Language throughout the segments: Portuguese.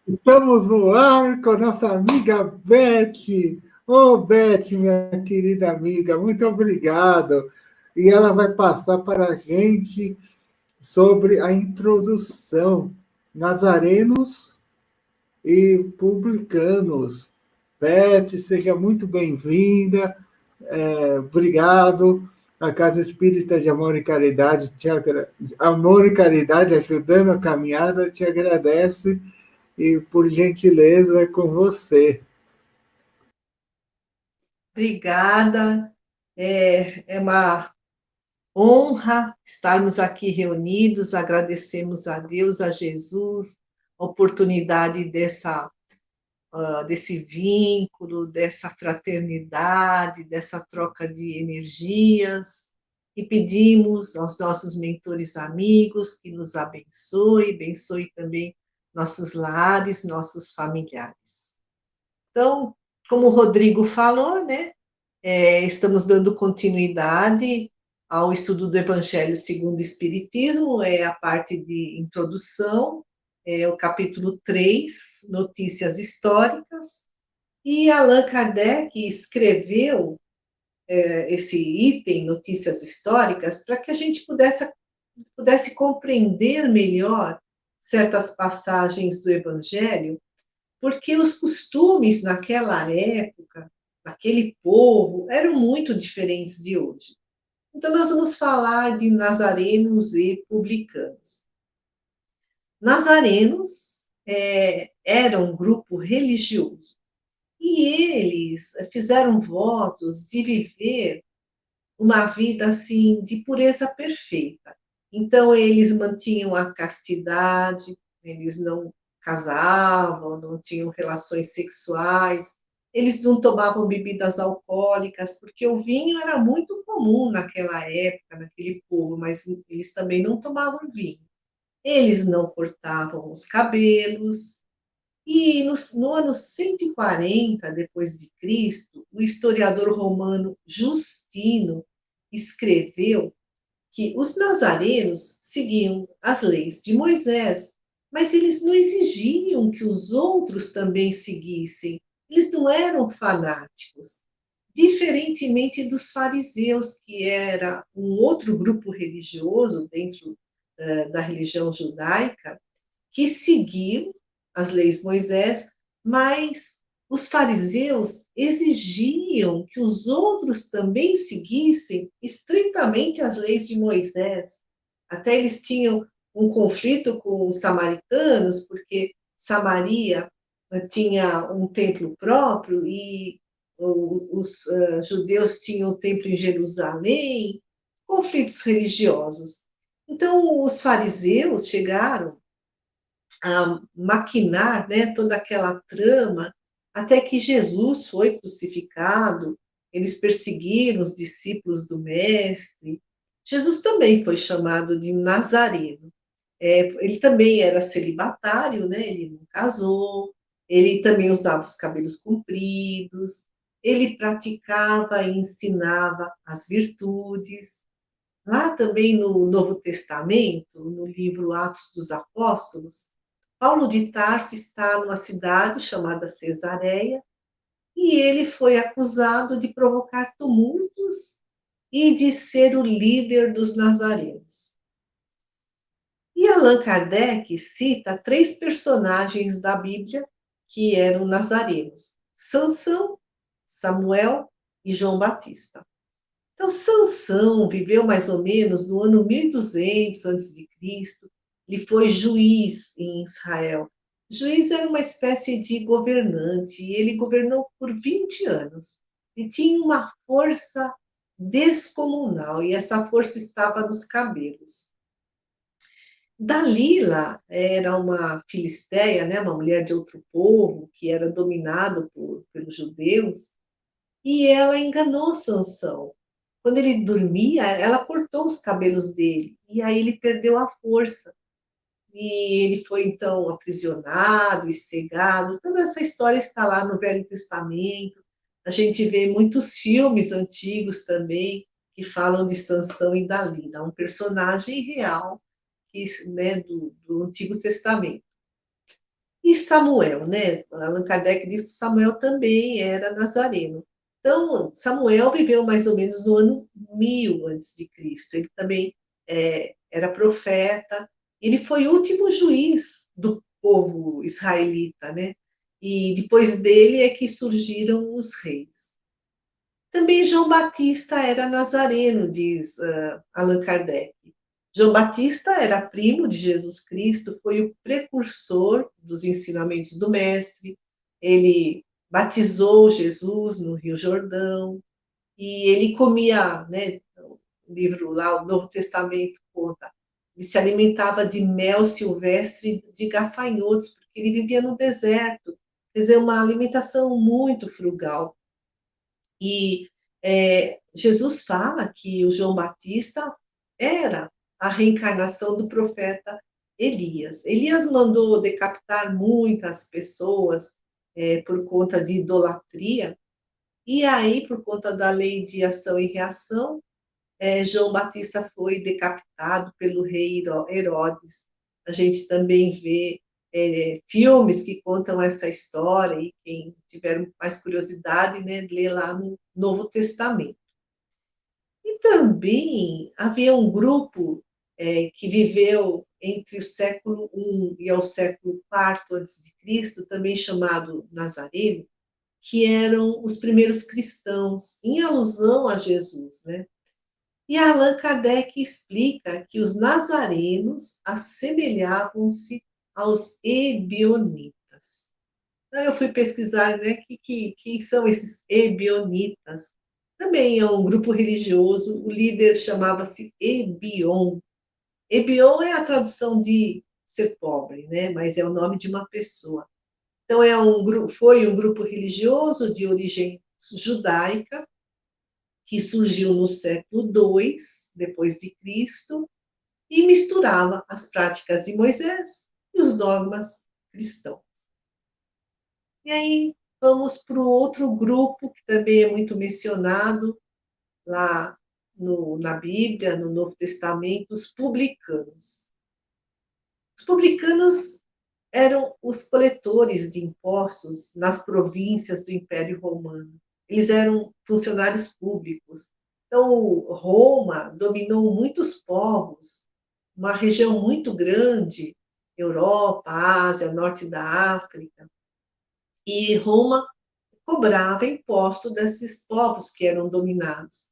Estamos no ar com a nossa amiga Beth. Ô, Beth, minha querida amiga, muito obrigado. E ela vai passar para a gente sobre a introdução, nazarenos e publicanos. Beth, seja muito bem-vinda. Obrigado. A Casa Espírita de Amor e Caridade, Amor e Caridade, ajudando a caminhada, te agradece e, por gentileza, é com você. Obrigada. É uma honra estarmos aqui reunidos. Agradecemos a Deus, a Jesus, a oportunidade desse vínculo, dessa fraternidade, dessa troca de energias. E pedimos aos nossos mentores amigos que nos abençoe também nossos lares, nossos familiares. Então, como o Rodrigo falou, né? Estamos dando continuidade ao estudo do Evangelho segundo o Espiritismo, é a parte de introdução, é o capítulo 3, Notícias Históricas, e Allan Kardec escreveu esse item, Notícias Históricas, para que a gente pudesse compreender melhor certas passagens do Evangelho, porque os costumes naquela época, naquele povo, eram muito diferentes de hoje. Então, nós vamos falar de nazarenos e publicanos. Nazarenos eram um grupo religioso e eles fizeram votos de viver uma vida assim de pureza perfeita. Então, eles mantinham a castidade, eles não casavam, não tinham relações sexuais, eles não tomavam bebidas alcoólicas, porque o vinho era muito comum naquela época, naquele povo, mas eles também não tomavam vinho. Eles não cortavam os cabelos, e no ano 140 depois de Cristo, o historiador romano Justino escreveu que os nazarenos seguiam as leis de Moisés, mas eles não exigiam que os outros também seguissem. Eles não eram fanáticos, diferentemente dos fariseus, que era um outro grupo religioso dentro da religião judaica, que seguiam as leis de Moisés, mas os fariseus exigiam que os outros também seguissem estritamente as leis de Moisés. Até eles tinham um conflito com os samaritanos, porque Samaria tinha um templo próprio e os judeus tinham o templo em Jerusalém, conflitos religiosos. Então, os fariseus chegaram a maquinar, né, toda aquela trama, até que Jesus foi crucificado, eles perseguiram os discípulos do Mestre. Jesus também foi chamado de Nazareno. Ele também era celibatário, né, ele não casou, ele também usava os cabelos compridos, ele praticava e ensinava as virtudes. Lá também no Novo Testamento, no livro Atos dos Apóstolos, Paulo de Tarso está numa cidade chamada Cesareia e ele foi acusado de provocar tumultos e de ser o líder dos nazarenos. E Allan Kardec cita 3 personagens da Bíblia que eram nazarenos: Sansão, Samuel e João Batista. Então, Sansão viveu mais ou menos no ano 1200 a.C. Ele foi juiz em Israel. Juiz era uma espécie de governante e ele governou por 20 anos. E tinha uma força descomunal e essa força estava nos cabelos. Dalila era uma filisteia, né, uma mulher de outro povo que era dominado pelos judeus, e ela enganou Sansão. Quando ele dormia, ela cortou os cabelos dele e aí ele perdeu a força. E ele foi então aprisionado e cegado. Toda essa história está lá no Velho Testamento. A gente vê muitos filmes antigos também que falam de Sansão e Dalila, um personagem real né, do Antigo Testamento. E Samuel, né? Allan Kardec diz que Samuel também era nazareno. Então, Samuel viveu mais ou menos no ano 1000 antes de Cristo. Ele também era profeta. Ele foi o último juiz do povo israelita, né? E depois dele é que surgiram os reis. Também João Batista era nazareno, diz Allan Kardec. João Batista era primo de Jesus Cristo, foi o precursor dos ensinamentos do Mestre. Ele batizou Jesus no Rio Jordão e ele comia, né, o livro lá, o Novo Testamento conta, ele se alimentava de mel silvestre de gafanhotos, porque ele vivia no deserto, quer dizer, uma alimentação muito frugal. E Jesus fala que o João Batista era a reencarnação do profeta Elias. Elias mandou decapitar muitas pessoas por conta de idolatria, e aí, por conta da lei de ação e reação, João Batista foi decapitado pelo rei Herodes. A gente também vê filmes que contam essa história, e quem tiver mais curiosidade, né, lê lá no Novo Testamento. E também havia um grupo que viveu entre o século I e ao século IV antes de Cristo, também chamado Nazareno, que eram os primeiros cristãos, em alusão a Jesus, né? E Allan Kardec explica que os nazarenos assemelhavam-se aos ebionitas. Então, eu fui pesquisar, né, quem são esses ebionitas. Também é um grupo religioso, o líder chamava-se Ebion. Ebion é a tradução de ser pobre, né, mas é o nome de uma pessoa. Então, foi um grupo religioso de origem judaica, que surgiu no século II depois de Cristo e misturava as práticas de Moisés e os dogmas cristãos. E aí vamos para o outro grupo que também é muito mencionado lá na Bíblia, no Novo Testamento, os publicanos. Os publicanos eram os coletores de impostos nas províncias do Império Romano. Eles eram funcionários públicos. Então, Roma dominou muitos povos, uma região muito grande, Europa, Ásia, Norte da África, e Roma cobrava imposto desses povos que eram dominados.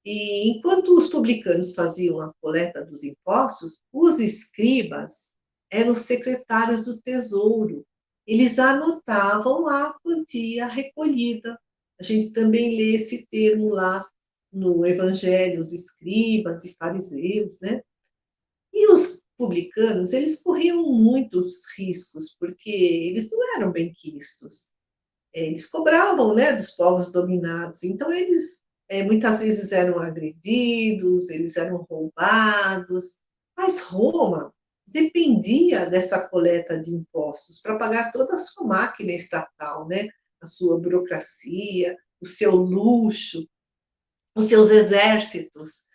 E enquanto os publicanos faziam a coleta dos impostos, os escribas eram os secretários do tesouro. Eles anotavam a quantia recolhida. A gente também lê esse termo lá no Evangelho, os escribas e fariseus, né? E os publicanos, eles corriam muitos riscos, porque eles não eram benquistos. Eles cobravam, né, dos povos dominados. Então, eles muitas vezes eram agredidos, eles eram roubados. Mas Roma dependia dessa coleta de impostos para pagar toda a sua máquina estatal, né? A sua burocracia, o seu luxo, os seus exércitos.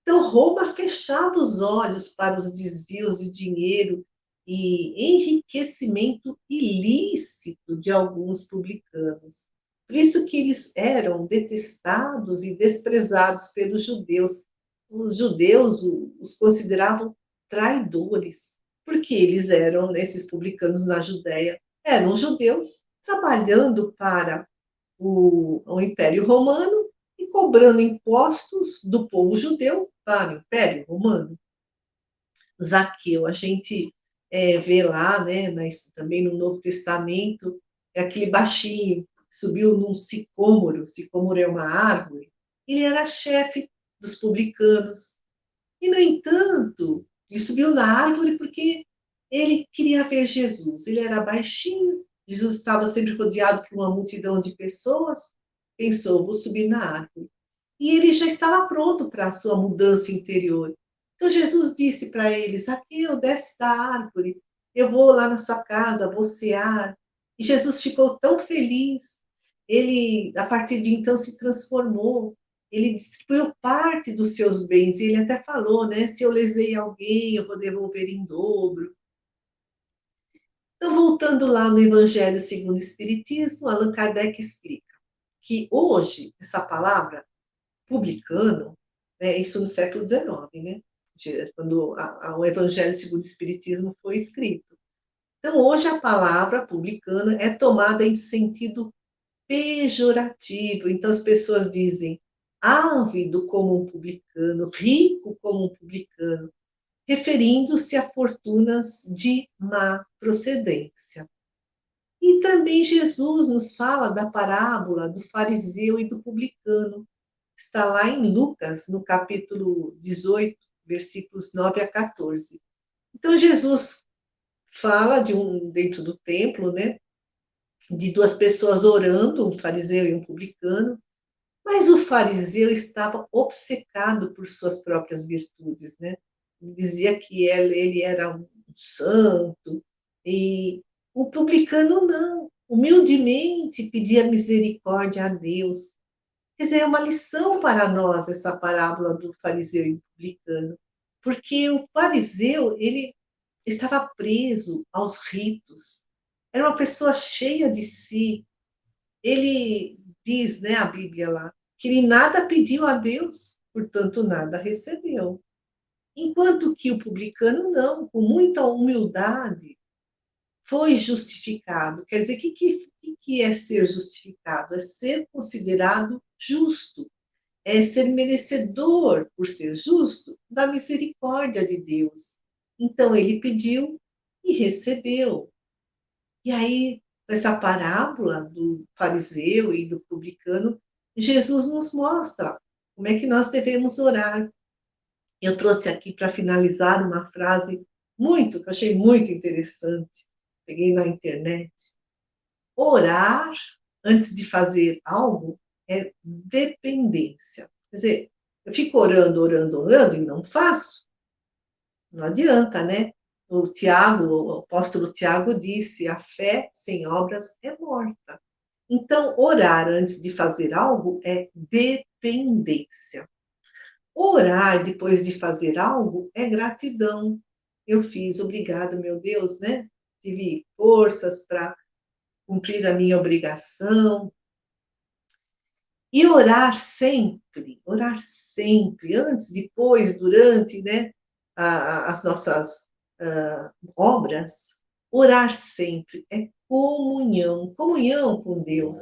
Então, Roma fechava os olhos para os desvios de dinheiro e enriquecimento ilícito de alguns publicanos. Por isso que eles eram detestados e desprezados pelos judeus. Os judeus os consideravam traidores, porque eles eram, esses publicanos na Judéia, eram judeus trabalhando para o Império Romano e cobrando impostos do povo judeu para o Império Romano. Zaqueu, a gente vê lá, né, também no Novo Testamento, é aquele baixinho que subiu num sicômoro é uma árvore, ele era chefe dos publicanos. E, no entanto, ele subiu na árvore porque ele queria ver Jesus. Ele era baixinho, Jesus estava sempre rodeado por uma multidão de pessoas, pensou, vou subir na árvore. E ele já estava pronto para a sua mudança interior. Então Jesus disse para ele, Zaqueu, desce da árvore, eu vou lá na sua casa, vou cear. E Jesus ficou tão feliz, ele, a partir de então, se transformou. ele distribuiu parte dos seus bens, e ele até falou, né? Se eu lesei alguém, eu vou devolver em dobro. Então, voltando lá no Evangelho segundo o Espiritismo, Allan Kardec explica que hoje, essa palavra, publicano, né, isso no século XIX, né? Quando o Evangelho segundo o Espiritismo foi escrito. Então, hoje a palavra publicano é tomada em sentido pejorativo. Então, as pessoas dizem ávido como um publicano, rico como um publicano, referindo-se a fortunas de má procedência. E também Jesus nos fala da parábola do fariseu e do publicano. Está lá em Lucas, no capítulo 18, versículos 9 a 14. Então, Jesus fala dentro do templo, né, de duas pessoas orando, um fariseu e um publicano, mas o fariseu estava obcecado por suas próprias virtudes, né? Dizia que ele era um santo, e o publicano não, humildemente pedia misericórdia a Deus. Quer dizer, é uma lição para nós essa parábola do fariseu e do publicano, porque o fariseu, ele estava preso aos ritos, era uma pessoa cheia de si. Ele diz, né, a Bíblia lá, que ele nada pediu a Deus, portanto nada recebeu. Enquanto que o publicano não, com muita humildade, foi justificado. Quer dizer, o que é ser justificado? É ser considerado justo, é ser merecedor, por ser justo, da misericórdia de Deus. Então ele pediu e recebeu. E aí, essa parábola do fariseu e do publicano, Jesus nos mostra como é que nós devemos orar. Eu trouxe aqui para finalizar uma frase que eu achei muito interessante, peguei na internet. Orar antes de fazer algo é dependência. Quer dizer, eu fico orando, orando, orando e não faço. Não adianta, né? O apóstolo Tiago disse: a fé sem obras é morta. Então, orar antes de fazer algo é dependência. Orar depois de fazer algo é gratidão. Eu fiz, obrigada, meu Deus, né? Tive forças para cumprir a minha obrigação. E orar sempre, antes, depois, durante, né? As nossas obras, orar sempre é comunhão, comunhão com Deus.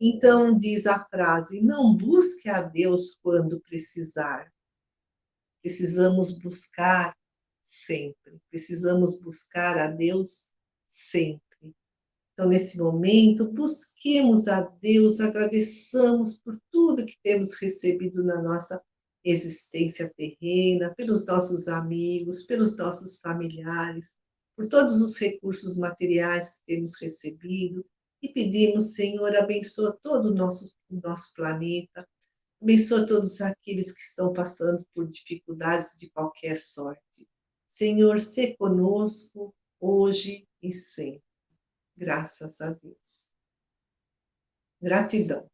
Então, diz a frase: não busque a Deus quando precisar. Precisamos buscar sempre. Precisamos buscar a Deus sempre. Então, nesse momento, busquemos a Deus, agradeçamos por tudo que temos recebido na nossa existência terrena, pelos nossos amigos, pelos nossos familiares, por todos os recursos materiais que temos recebido, e pedimos, Senhor, abençoa todo o nosso planeta, abençoa todos aqueles que estão passando por dificuldades de qualquer sorte. Senhor, se conosco, hoje e sempre. Graças a Deus. Gratidão.